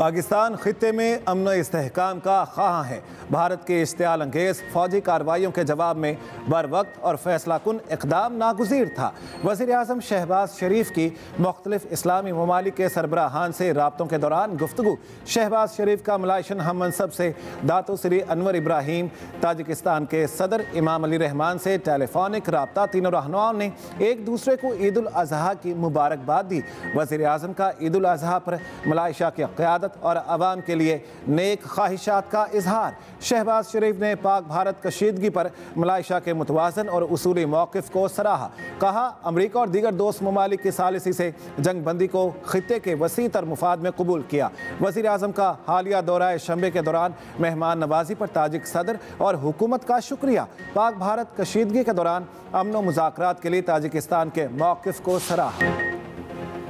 पाकिस्तान खित्ते में अमन इस्तेहकाम का ख़्वाह है। भारत के इश्तियाल अंगेज़ फौजी कार्रवाइयों के जवाब में बर वक्त और फैसला कुन इक़दाम नागुज़ीर था। वज़ीर आज़म शहबाज शरीफ की मुख्तलिफ इस्लामी ममालिक के सरबराहान से राब्तों के दौरान गुफ्तगू। शहबाज शरीफ का मलाइशन हम मनसब से दातो श्री अनवर इब्राहिम, ताजिकिस्तान के सदर इमाम अली रहमान से टेलीफोनिक राब्ता। तीनों रहनुमाओं ने एक दूसरे को ईद उल अज़हा की मुबारकबाद दी। वज़ीर आज़म का ईद उल अज़हा पर मलाइशा की क़यादत और अवाम के लिए नेक ख्वाहिशात का इजहार। शहबाज शरीफ ने पाक भारत कशीदगी पर मलाइशा के मुतवाज़न और उसूली मौक़िफ़ को सराहा। कहा, अमरीका और दीगर दोस्त ममालिक की सालिसी से जंग बंदी को खित्ते के वसी तर मुफाद में कबूल किया। वज़ीर आज़म का हालिया दौरा शंबे के दौरान मेहमान नवाजी पर ताजिक सदर और हुकूमत का शुक्रिया। पाक भारत कशीदगी के दौरान अमन व मुज़ाकरात के लिए ताजिकिस्तान के मौक़िफ़ को सराहा।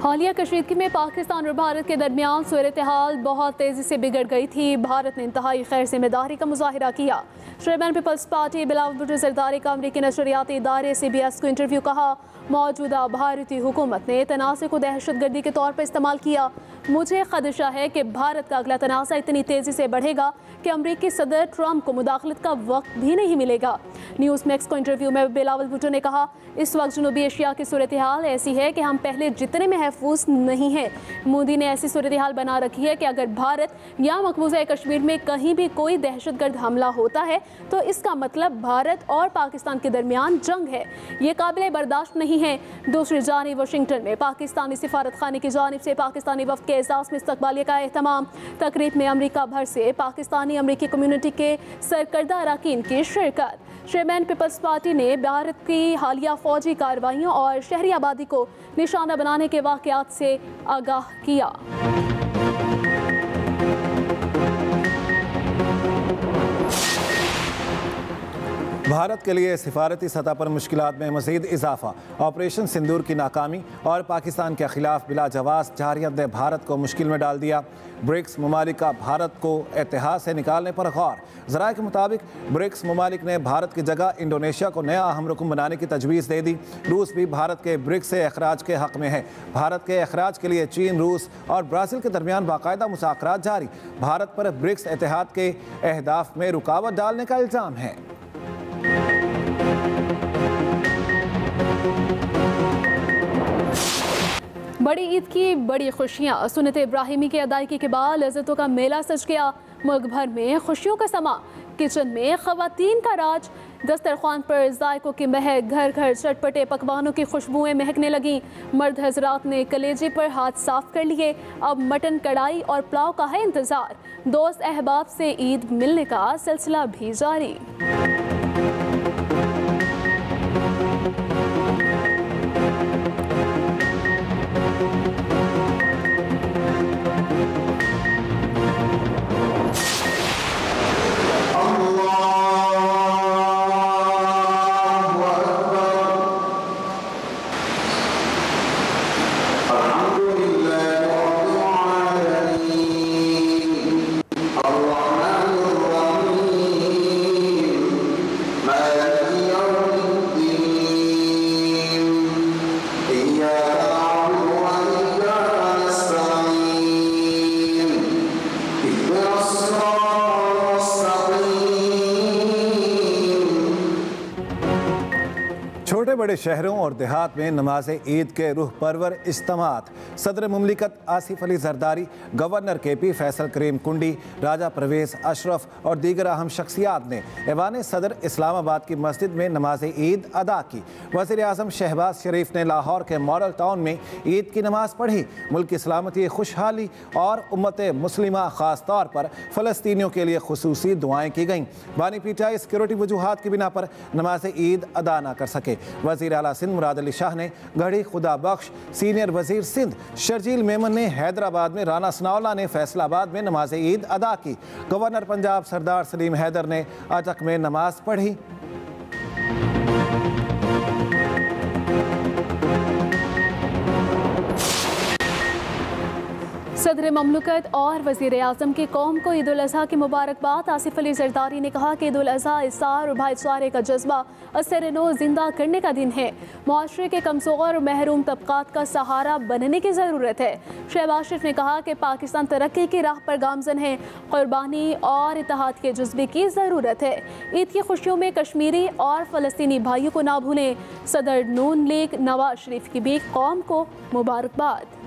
हालिया कशीदगी में पाकिस्तान और भारत के दरमियान सूरत हाल बहुत तेज़ी से बिगड़ गई थी। भारत ने इंतहाई खैर जिम्मेदारी का मुजाहिरा किया। चेयरमैन पीपल्स पार्टी बिलावल भुट्टो ज़रदारी का अमरीकी नशरियाती इदारे CBS को इंटरव्यू। कहा, मौजूदा भारतीय हुकूमत ने तनाज़े को दहशतगर्दी के तौर पर इस्तेमाल किया। मुझे खदशा है कि भारत का अगला तनाज़ा इतनी तेज़ी से बढ़ेगा कि अमरीकी सदर ट्रंप को मुदाखलत का वक्त भी नहीं मिलेगा। न्यूज़ मैक्स को इंटरव्यू में बिलावल भुट्टो ने कहा, इस वक्त जनूबी एशिया की सूरत हाल ऐसी है कि हम पहले जितने महफूज नहीं है। मोदी ने ऐसी सूरत हाल बना रखी है कि अगर भारत या मकबूजा कश्मीर में कहीं भी कोई दहशतगर्द हमला होता है तो इसका मतलब भारत और पाकिस्तान के दरमियान जंग है। ये काबिल बर्दाश्त नहीं है। दूसरी जानिब वाशिंगटन में पाकिस्तानी सिफारत खाने की जानिब से पाकिस्तानी वफ़द के एजाज़ में इस्तकबालिया का एहतमाम। तकरीब में अमरीका भर से पाकिस्तानी अमरीकी कम्यूनिटी के सरकर्दा अरकान की शिरकत। चेयरमैन पीपल्स पार्टी ने भारत की हालिया फौजी कार्रवाइयों और शहरी आबादी को निशाना बनाने के वाक़यात से आगाह किया। भारत के लिए सिफारती सतह पर मुश्किलात में मज़ीद इजाफा। ऑपरेशन सिंदूर की नाकामी और पाकिस्तान के खिलाफ बिला जवाज़ जारियत ने भारत को मुश्किल में डाल दिया। ब्रिक्स ममालिक का भारत को इत्तेहाद से निकालने पर गौर। ज़राए के मुताबिक ब्रिक्स ममालिक ने भारत की जगह इंडोनेशिया को नया अहम रुकन बनाने की तजवीज़ दे दी। रूस भी भारत के ब्रिक्स से अखराज के हक़ में है। भारत के अखराज के लिए चीन, रूस और ब्राज़ील के दरमियान बाकायदा मुज़ाकरात जारी। भारत पर ब्रिक्स इत्तेहाद के अहदाफ में रुकावट डालने का इल्ज़ाम है। बड़ी ईद की बड़ी खुशियाँ। सुन्नत इब्राहिमी की अदायगी के बाद लज़्ज़तों का मेला सज गया। मुल्क भर में खुशियों का समा। किचन में ख़वातीन का राज। दस्तरखान पर जायकों की महक, घर घर चटपटे पकवानों की खुशबुएं महकने लगीं। मर्द हजरात ने कलेजे पर हाथ साफ कर लिए। अब मटन, कढ़ाई और पुलाव का है इंतज़ार। दोस्त अहबाब से ईद मिलने का सिलसिला भी जारी। छोटे बड़े शहरों और देहात में नमाज ईद के रूह परवर इज्तिमात। सदर मुमलिकत आसिफ अली जरदारी, गवर्नर KP फैसल करीम कुंडी, राजा परवेज़ अशरफ और दीगर अहम शख्सियात ने ऐवान सदर इस्लामाबाद की मस्जिद में नमाज ईद अदा की। वज़ीर आज़म शहबाज शरीफ ने लाहौर के मॉडल टाउन में ईद की नमाज पढ़ी। मुल्क की सलामती, खुशहाली और उम्मत मुस्लिमा ख़ास तौर पर फ़लस्तीनियों के लिए खुसूसी दुआएँ की गईं। बानी पीटीआई सिक्योरिटी वजूहात की बिना पर नमाज ईद अदा न कर सके। वज़ीर आला सिंध मुराद अली शाह ने गढ़ी खुदा बख्श, सीनियर वज़ीर सिंध शर्जील मेमन ने हैदराबाद में, राना सनाउल्लाह ने फैसलाबाद में नमाज ईद अदा की। गवर्नर पंजाब सरदार सलीम हैदर ने अटक में नमाज पढ़ी। सदर ममलकत और वज़ीर आज़म की कौम को ईद उल अज़हा की मुबारकबाद। आसिफ अली ज़रदारी ने कहा कि ईद उल अज़हा इस्सार और भाईचारे का जज्बा असर-ए-नो जिंदा करने का दिन है। मुआशरे के कमज़ोर और महरूम तबक़ात का सहारा बनने की ज़रूरत है। शहबाज शरीफ ने कहा कि पाकिस्तान तरक्की की राह पर गामज़न है, कुर्बानी और इत्तेहाद के जज्बे की ज़रूरत है। ईद की खुशियों में कश्मीरी और फ़लस्तीनी भाइयों को ना भूलें। सदर नून लीग नवाज शरीफ की भी कौम को मुबारकबाद।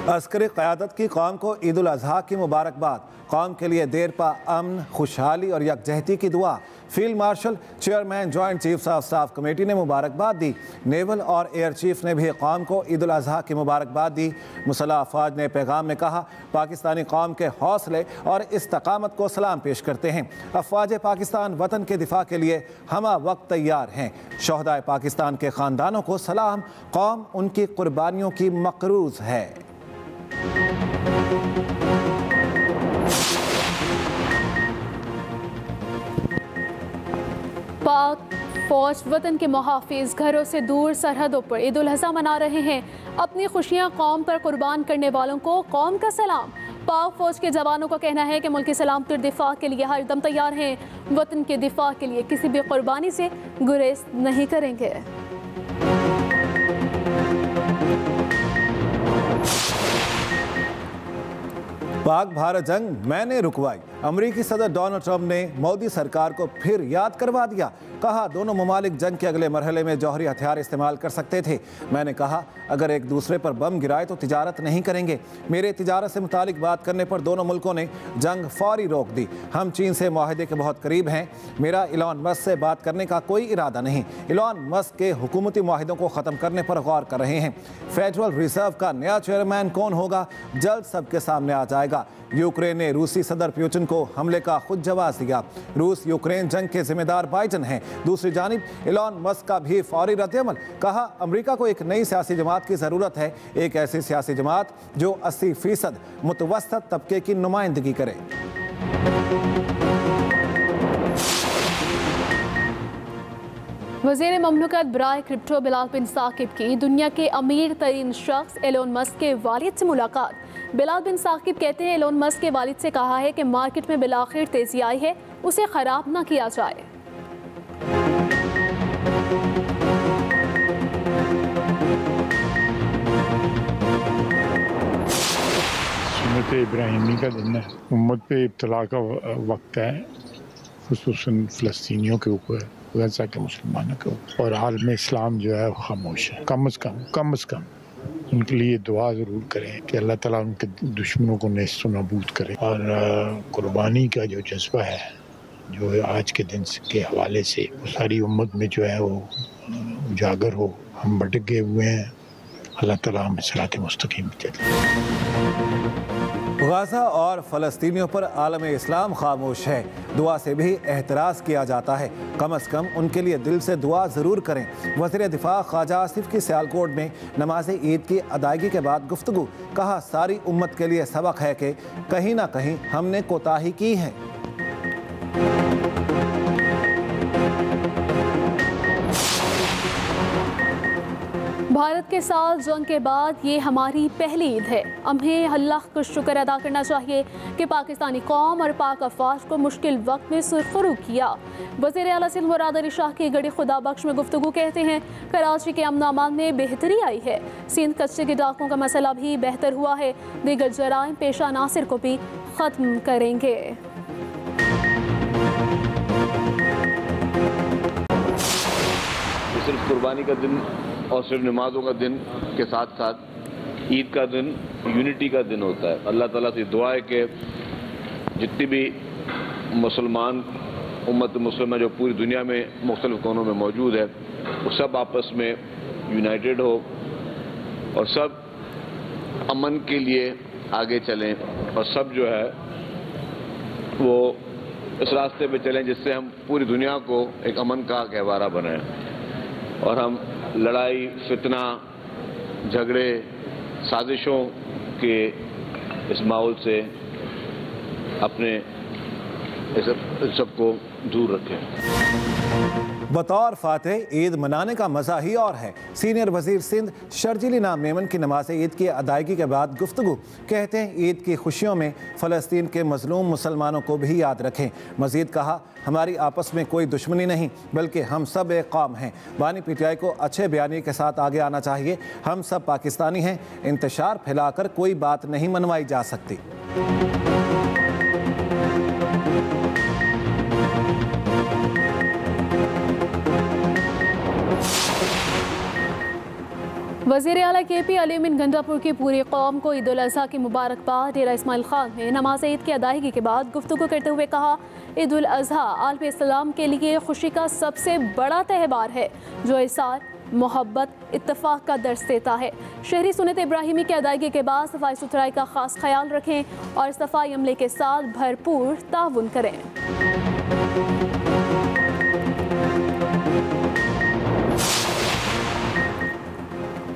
अस्करी क़यादत की कौम को ईद उल अज़हा की मुबारकबाद। कौम के लिए देर पा अमन, खुशहाली और यकजहती की दुआ। Field marshal chairman joint chiefs of staff committee ने मुबारकबाद दी। नेवल और एयर चीफ ने भी कौम को ईद उल अज़हा की मुबारकबाद दी। मुसल्लह अफ़वाज ने पैगाम में कहा, पाकिस्तानी कौम के हौसले और इस्तकामत को सलाम पेश करते हैं। अफ़वाज पाकिस्तान वतन के दिफा के लिए हमा वक्त तैयार हैं। शोहदाए पाकिस्तान के ख़ानदानों को सलाम। कौम उनकी कुर्बानियों की मक़रूज़ है। पाक फौज वतन के मुहाफिज घरों से दूर सरहदों पर ईद उल अज़हा मना रहे हैं। अपनी खुशियां कौम पर कुर्बान करने वालों को कौम का सलाम। पाक फौज के जवानों का कहना है कि मुल्क की सलामती और दिफा के लिए हर दम तैयार हैं। वतन के दिफा के लिए किसी भी कुर्बानी से गुरेज नहीं करेंगे। पाक भारत जंग मैंने रुकवाई। अमरीकी सदर डोनाल्ड ट्रंप ने मोदी सरकार को फिर याद करवा दिया। कहा, दोनों ममालिक जंग के अगले मरहले में जौहरी हथियार इस्तेमाल कर सकते थे। मैंने कहा, अगर एक दूसरे पर बम गिराए तो तिजारत नहीं करेंगे। मेरे तिजारत से मुतालिक बात करने पर दोनों मुल्कों ने जंग फौरी रोक दी। हम चीन से मुआहदे के बहुत करीब हैं। मेरा इलॉन मस्क से बात करने का कोई इरादा नहीं। इलॉन मस्क के हुकूमती मुआहदों को ख़त्म करने पर गौर कर रहे हैं। फेडरल रिजर्व का नया चेयरमैन कौन होगा, जल्द सबके सामने आ जाएगा। यूक्रेन ने रूसी सदर पुतिन को हमले का खुद जवाब दिया। रूस यूक्रेन जंग के जिम्मेदार बाइडन हैं। दूसरी जानिब इलॉन मस्क का भी फौरी रद्द-ए-अमल। कहा, अमेरिका को एक नई सियासी जमात की ज़रूरत है, एक ऐसी सियासी जमात जो 80% मुतवस्सत तबके की नुमाइंदगी करे। वज़ीर ममलकत बराए क्रिप्टो बिलाल बिन साकिब की दुनिया के अमीर तरीन शख्स एलोन मस्क के वालिद से मुलाकात। बिलाल बिन साकिब कहते हैं, एलोन मस्क के वालिद से कहा है कि मार्केट में बिलाखिर तेजी आई है, उसे खराब ना किया जाए। सुन्नत इब्राहिमी का दिन है, उम्मत पे इब्तला का वक्त है, खुसूसन फ़लस्तीनियों के ऊपर, गज़ा के मुसलमानों के ऊपर। और आलम इस्लाम जो है वो खामोश है। कम अज़ कम उनके लिए दुआ ज़रूर करें कि अल्लाह ताला उनके दुश्मनों को नेस्त नाबूद करे। और कुर्बानी का जो जज्बा है, जो आज के दिन के हवाले से सारी उम्मत में जो है वो उजागर हो। हम भटक गए हुए हैं, अल्लाह ताला हमें सिरात मुस्तकीम दे। गाज़ा और फ़लस्तीनियों पर आलम इस्लाम खामोश है। दुआ से भी एहतराज़ किया जाता है। कम अज़ कम उनके लिए दिल से दुआ ज़रूर करें। वज़ीर दिफ़ा ख्वाजा आसिफ की सियालकोट में नमाज ईद की अदायगी के बाद गुफ्तगू। कहा, सारी उम्मत के लिए सबक है कि कहीं ना कहीं हमने कोताही की है। भारत के साथ जंग के बाद ये हमारी पहली ईद है। हमें अल्लाह का शुक्र अदा करना चाहिए कि पाकिस्तानी कौम और पाक अफवाज को मुश्किल वक्त में सुरखरू किया। वज़ीर आला सिंध मुराद अली शाह की गड़ी खुदा बख्श में गुफ्तगू कहते हैं, कराची के अमन अमान में बेहतरी आई है। सिंध कच्चे के डाकों का मसला भी बेहतर हुआ है। दीगर जराइम पेशा नासिर को भी ख़त्म करेंगे। सिर्फ कुर्बानी का दिन और सिर्फ नमाजों का दिन के साथ साथ ईद का दिन यूनिटी का दिन होता है। अल्लाह ताला से दुआ है कि जितनी भी मुसलमान उम्मत मुस्लिमा जो पूरी दुनिया में मुख्तलिफ कोनों में मौजूद है, वो सब आपस में यूनाइटेड हो और सब अमन के लिए आगे चलें और सब जो है वो इस रास्ते पे चलें जिससे हम पूरी दुनिया को एक अमन का गहवारा बनाएं और हम लड़ाई, फितना, झगड़े, साजिशों के इस माहौल से अपने सबको दूर रखें। बतौर फातिह ईद मनाने का मज़ा ही और है। सीनियर वजीर सिंध शर्जीली नाम मेमन की नमाज ईद की अदायगी के बाद गुफ्तगू, कहते हैं ईद की खुशियों में फ़लस्तीन के मजलूम मुसलमानों को भी याद रखें। मज़ीद कहा, हमारी आपस में कोई दुश्मनी नहीं बल्कि हम सब एक कौम हैं। बानी पीटीआई को अच्छे बयानी के साथ आगे आना चाहिए। हम सब पाकिस्तानी हैं, इंतशार फैलाकर कोई बात नहीं मनवाई जा सकती। वज़ीर आला KP अलीमिन गंडापुर की पूरी कौम को ईद उल अज़हा की मुबारकबाद। डेरा इस्माइल खान ने नमाज ईद की अदायगी के बाद गुफ्तगू करते हुए कहा, ईद उल अज़हा आलम इस्लाम के लिए खुशी का सबसे बड़ा त्यौहार है जो इस साल मोहब्बत इत्तफाक का दर्स देता है। शहरी सुन्नत इब्राहिमी की अदायगी के बाद सफाई सुथराई का खास ख्याल रखें और सफाई अमले के साथ भरपूर ताउन करें।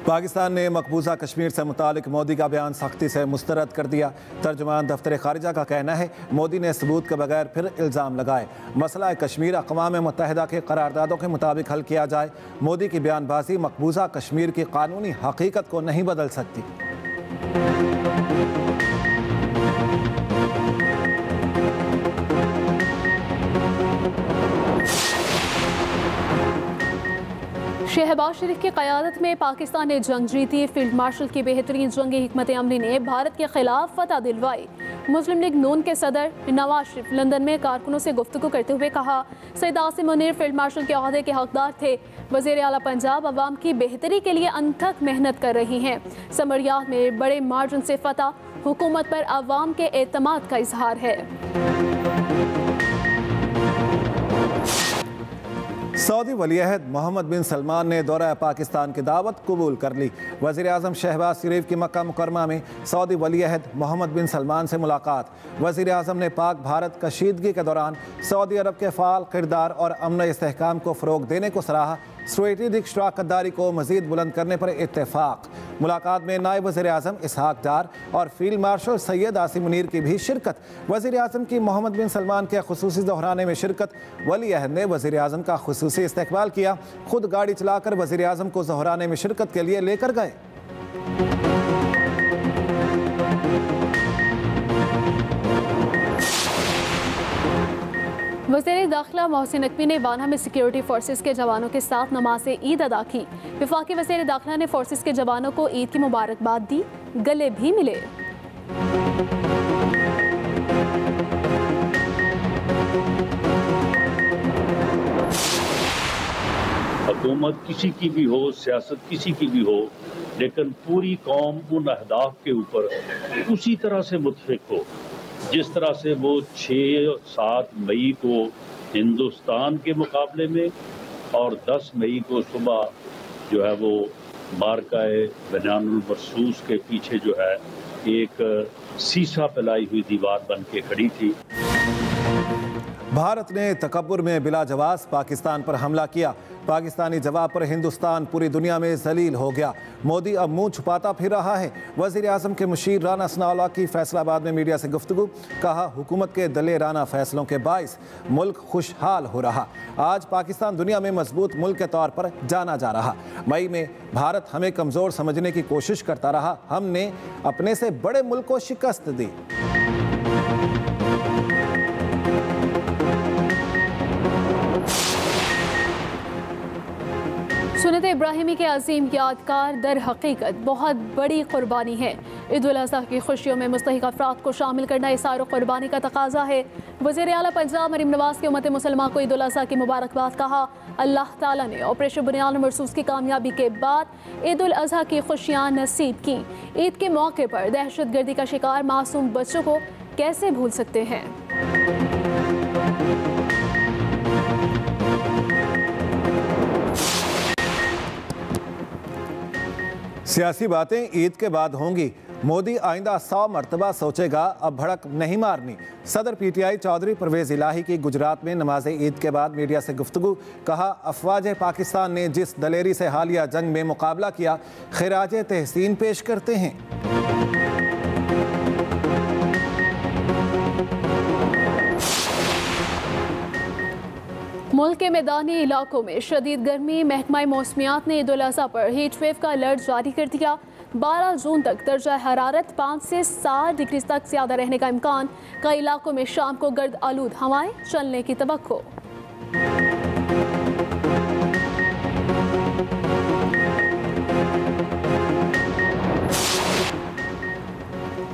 पाकिस्तान ने मकबूजा कश्मीर से मुतालिक मोदी का बयान सख्ती से मुस्तरद कर दिया। तर्जुमान दफ्तर खारिजा का कहना है, मोदी ने सबूत के बगैर फिर इल्ज़ाम लगाए। मसला कश्मीर अक़वाम मुत्तहिदा के करारदादों के मुताबिक हल किया जाए। मोदी की बयानबाजी मकबूजा कश्मीर की कानूनी हकीकत को नहीं बदल सकती। शहबाज शरीफ की क़यादत में पाकिस्तान ने जंग जीती। फील्ड मार्शल की बेहतरीन जंगी हिकमत अमली ने भारत के खिलाफ फतह दिलवाई। मुस्लिम लीग नून के सदर नवाज शरीफ लंदन में कारकुनों से गुफ्तगू करते हुए कहा, सैयद आसिम मुनीर फील्ड मार्शल के ओहदे के हकदार थे। वज़ीर आला पंजाब अवाम की बेहतरी के लिए अनथक मेहनत कर रही हैं। समरियात में बड़े मार्जिन से फतह हुकूमत पर अवाम के एतमाद का इजहार है। सऊदी वलीअहद मोहम्मद बिन सलमान ने दौरा पाकिस्तान की दावत कबूल कर ली। वज़ीर आज़म शहबाज शरीफ की मक्का मुकरमा में सऊदी वलीअहद मोहम्मद बिन सलमान से मुलाकात। वज़ीर आज़म ने पाक भारत कशीदगी के दौरान सऊदी अरब के फ़ाल किरदार और अमन इस्तेहकाम को फ़रोग देने को सराहा। स्ट्रेटेजिक शराकतदारी को मज़ीद बुलंद करने पर इत्तेफाक। मुलाकात में नायब वज़ीर आज़म इसहाक डार और फील्ड मार्शल सैयद आसिम मुनीर की भी शिरकत। वज़ीर आज़म की मोहम्मद बिन सलमान के खुसूसी दोहराने में शिरकत। वली अहद ने वज़ीर आज़म का खुसूसी इस्तकबाल किया। खुद गाड़ी चलाकर वज़ीर आज़म को दोहराने में शिरकत के लिए लेकर गए। वज़ीर दाखिला मोहसिन नकवी ने वाना में सिक्योरिटी फोर्सेस के जवानों के साथ नमाज ईद अदा की। वफाकी वज़ीर दाखिला ने फोर्सेस के जवानों को ईद की मुबारकबाद दी, गले भी मिले। हुकूमत किसी की भी हो, सियासत किसी की भी हो, लेकिन पूरी कौम उन अहदाफ के ऊपर उसी तरह से मुत्फिक हो जिस तरह से वो 6-7 मई को हिंदुस्तान के मुकाबले में और 10 मई को सुबह जो है वो मार्काए बयानुल मरसूस के पीछे जो है एक सीसा फैलाई हुई दीवार बन के खड़ी थी। भारत ने तकब्बुर में बिला जवाब पाकिस्तान पर हमला किया। पाकिस्तानी जवाब पर हिंदुस्तान पूरी दुनिया में जलील हो गया। मोदी अब मुंह छुपाता फिर रहा है। वज़ीर आज़म के मुशीर राना सनाउल्लाह की फैसलाबाद में मीडिया से गुफ्तगू। कहा, हुकूमत के दलेराना फैसलों के बाइस मुल्क खुशहाल हो रहा। आज पाकिस्तान दुनिया में मजबूत मुल्क के तौर पर जाना जा रहा। मई में भारत हमें कमज़ोर समझने की कोशिश करता रहा। हमने अपने से बड़े मुल्क को शिकस्त दी। सुन्नत इब्राहिमी के अजीम यादगार दर हकीकत बहुत बड़ी कुर्बानी है। ईद उल अज़हा की खुशियों में मुस्तहिक अफराद को शामिल करना इसार कुर्बानी का तकाजा है। वज़ीर आला पंजाब मरीम नवाज़ की उम्मत मुसलमान को ईद उल अज़हा की मुबारकबाद कहा। अल्लाह ताला ने ऑपरेशन बुनियाद मरसूस की कामयाबी के बाद ईद उल अज़हा की खुशियाँ नसीब की। ईद के मौके पर दहशत गर्दी का शिकार मासूम बच्चों को कैसे भूल सकते हैं। सियासी बातें ईद के बाद होंगी। मोदी आइंदा 100 मरतबा सोचेगा, अब भड़क नहीं मारनी। सदर PTI चौधरी परवेज़ इलाही की गुजरात में नमाज ईद के बाद मीडिया से गुफ्तगू। कहा, अफवाज पाकिस्तान ने जिस दलेरी से हालिया जंग में मुकाबला किया, खिराज तहसीन पेश करते हैं। मुल्क के मैदानी इलाकों में शदीद गर्मी। महकमा मौसमियात ने ईद उल अज़हा पर हीट वेव का अलर्ट जारी कर दिया। 12 जून तक दर्जा हरारत 5 से 7 डिग्री तक ज़्यादा रहने का इम्कान। कई इलाकों में शाम को गर्द आलूद हवाएं चलने की तवक्को।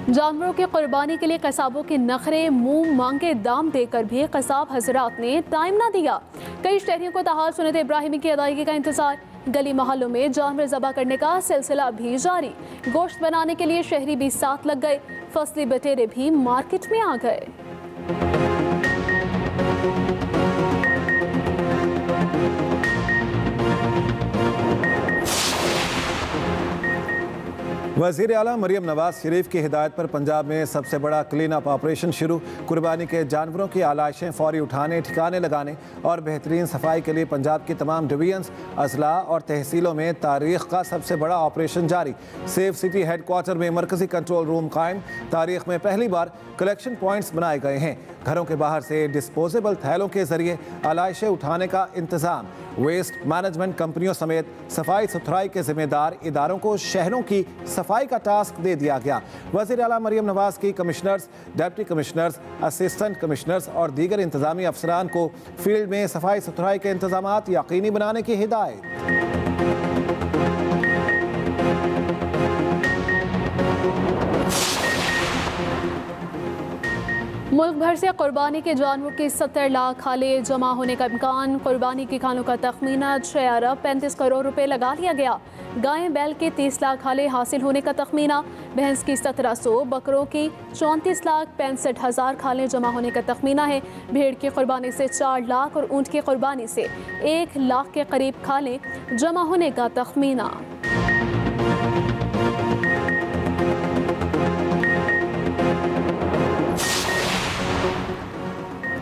जानवरों की कुर्बानी के लिए कसाबों के नखरे, मुंह मांगे दाम देकर भी कसाब हजरात ने टाइम ना दिया। कई शहरियों को ताहाल सुन्नत इब्राहिमी की अदायगी का इंतजार। गली मोहल्लों में जानवर ज़बा करने का सिलसिला भी जारी। गोश्त बनाने के लिए शहरी भी साथ लग गए। फसली बटेरे भी मार्केट में आ गए। वज़ीर आला मरियम नवाज शरीफ की हिदायत पर पंजाब में सबसे बड़ा क्लीन अप ऑपरेशन शुरू। कुर्बानी के जानवरों की आलाइशें फौरी उठाने, ठिकाने लगाने और बेहतरीन सफाई के लिए पंजाब की तमाम डिवीजन्स, अजला और तहसीलों में तारीख का सबसे बड़ा ऑपरेशन जारी। सेफ सिटी हेडक्वार्टर में मरकजी कंट्रोल रूम कायम। तारीख में पहली बार कलेक्शन पॉइंट्स बनाए गए हैं। घरों के बाहर से डिस्पोजेबल थैलों के जरिए आलाइशें उठाने का इंतज़ाम। वेस्ट मैनेजमेंट कंपनियों समेत सफाई सुथराई के जिम्मेदार इदारों को शहरों की सफाई का टास्क दे दिया गया। वज़ीर आला मरियम नवाज की commissioners, deputy commissioners, assistant commissioners और दीगर इंतजामी अफसरान को फील्ड में सफाई सुथराई के इंतजामात यकीनी बनाने की हिदायत। मुल्क भर से कुर्बानी के जानवरों के 70 लाख खाले जमा होने का इम्कान। कुर्बानी की खालों का तखमीना 6 अरब 35 करोड़ रुपए लगा लिया गया। गाय बैल के 30 लाख खाले हासिल होने का तखमीना। भैंस की 1700, बकरों की 34 लाख 65 हज़ार खाले जमा होने का तखमीना है। भेड़ की कुर्बानी से 4 लाख और ऊँट की कुर्बानी से 1 लाख के करीब खाले जमा होने का तखमीना।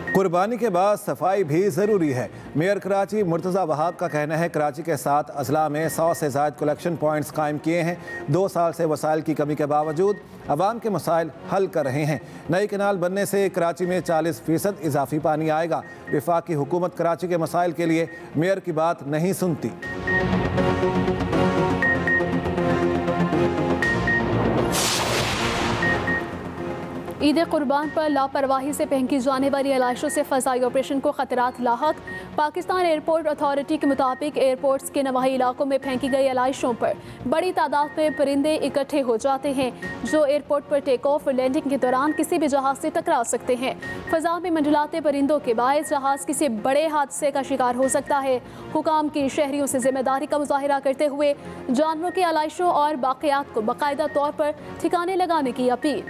कुर्बानी के बाद सफाई भी ज़रूरी है। मेयर कराची मुर्तज़ा वहाब का कहना है कराची के साथ अजला में 100 से ज़ायद कलेक्शन पॉइंट्स कायम किए हैं। 2 साल से वसाइल की कमी के बावजूद अवाम के मसाइल हल कर रहे हैं। नई कैनाल बनने से कराची में 40% इजाफी पानी आएगा। वफाकी हुकूमत कराची के मसाइल के लिए मेयर की बात नहीं सुनती। ईद कुर्बान पर लापरवाही से फेंकी जाने वाली आलाइशों से फ़ज़ाई ऑपरेशन को ख़तरात लाहक। पाकिस्तान एयरपोर्ट अथॉरिटी के मुताबिक एयरपोर्ट्स के नवाही इलाकों में फेंकी गई आलाइशों पर बड़ी तादाद में परिंदे इकट्ठे हो जाते हैं जो एयरपोर्ट पर टेक ऑफ और लैंडिंग के दौरान किसी भी जहाज़ से टकरा सकते हैं। फ़ज़ा में मंडलाते परिंदों के बायस जहाज़ किसी बड़े हादसे का शिकार हो सकता है। हुकाम की शहरियों से जिम्मेदारी का मुजाहिरा करते हुए जानवरों की आलाइशों और बाक़ियात को बाकायदा तौर पर ठिकाने लगाने की अपील।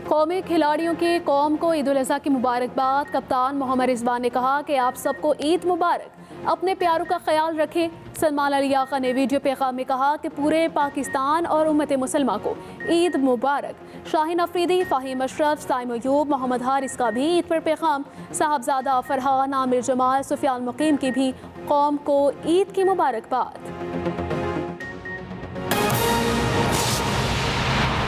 कौमी खिलाड़ियों की कौम को ईद उल अज़हा की मुबारकबाद। कप्तान मोहम्मद रिजवान ने कहा कि आप सबको ईद मुबारक। अपने प्यारों का ख्याल रखें। सलमान अली आका ने वीडियो पैगाम में कहा कि पूरे पाकिस्तान और उम्मत मुसलमान को ईद मुबारक। शाहीन अफरीदी, फ़हीम अशरफ, साइम अयूब, मोहम्मद हारिस का भी ईद पर पैगाम। साहबजादा फरहान, आमिर जमाल, सुफियान मुकीम की भी कौम को ईद की मुबारकबाद।